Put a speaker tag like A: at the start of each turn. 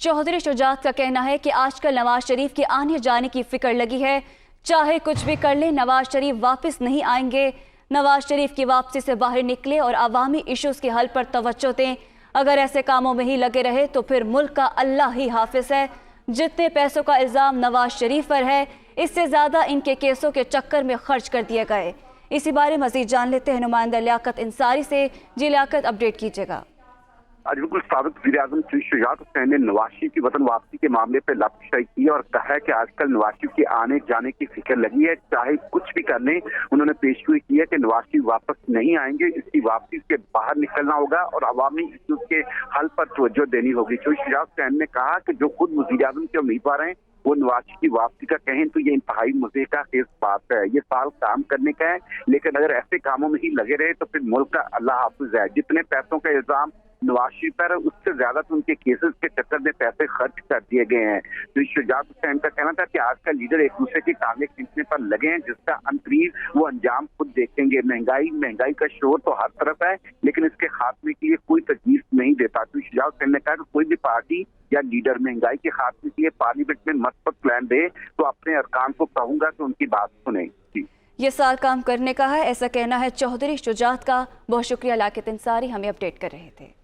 A: चौधरी शुजात का कहना है कि आजकल नवाज शरीफ के आने जाने की फिक्र लगी है। चाहे कुछ भी कर ले, नवाज शरीफ वापस नहीं आएंगे। नवाज शरीफ की वापसी से बाहर निकले और अवामी इश्यूज के हल पर तवज्जो दें। अगर ऐसे कामों में ही लगे रहे तो फिर मुल्क का अल्लाह ही हाफिज है। जितने पैसों का इल्ज़ाम नवाज शरीफ पर है, इससे ज़्यादा इनके केसों के चक्कर में खर्च कर दिए गए। इसी बारे मज़ीद जान लेते हैं नुमाइंदा लियाकत इंसारी से। जी लियाकत, अपडेट कीजिएगा।
B: आज बिल्कुल साबिक वज़ीर-ए-आज़म शुजात हुसैन ने नवाज शरीफ की वतन वापसी के मामले पर लापरवाही की और कहा है कि आजकल नवाज शरीफ के आने जाने की फिक्र लगी है। चाहे कुछ भी कर लें, उन्होंने पेशगोई की है कि नवाज शरीफ वापस नहीं आएंगे। इसकी वापसी से बाहर निकलना होगा और अवामी इश्यूज के हल पर तवज्जो देनी होगी। शुजात हुसैन ने कहा कि जो खुद वज़ीर-ए-आज़म के उम्मीदवार हैं वो नवाज शरीफ की वापसी का कहें तो ये इंतहाई मजे का खेज बात है। ये साल काम करने का है, लेकिन अगर ऐसे कामों में ही लगे रहे तो फिर मुल्क का अल्लाह हाफिज है। जितने पैसों का इल्जाम नवाज शरीफ पर है, उससे ज्यादा तो उनके केसेस के चक्कर में पैसे खर्च कर दिए गए हैं। तो शुजात हुसैन का कहना था कि आज का लीडर एक दूसरे की टांगे खींचने पर लगे हैं, जिसका अंतरीन वो अंजाम खुद देखेंगे। महंगाई का शोर तो हर तरफ है, लेकिन इसके खात्मे के लिए कोई तजवीज नहीं देता। तो शुजात हुसैन ने कहा कि कोई भी पार्टी या लीडर महंगाई के खात्मे के लिए पार्लियामेंट में मस्बत प्लान दे तो अपने अरकान को कहूंगा कि उनकी बात सुने।
A: ये साल काम करने का है, ऐसा कहना है चौधरी शुजात का। बहुत शुक्रिया लियाकत इंसारी, हमें अपडेट कर रहे थे।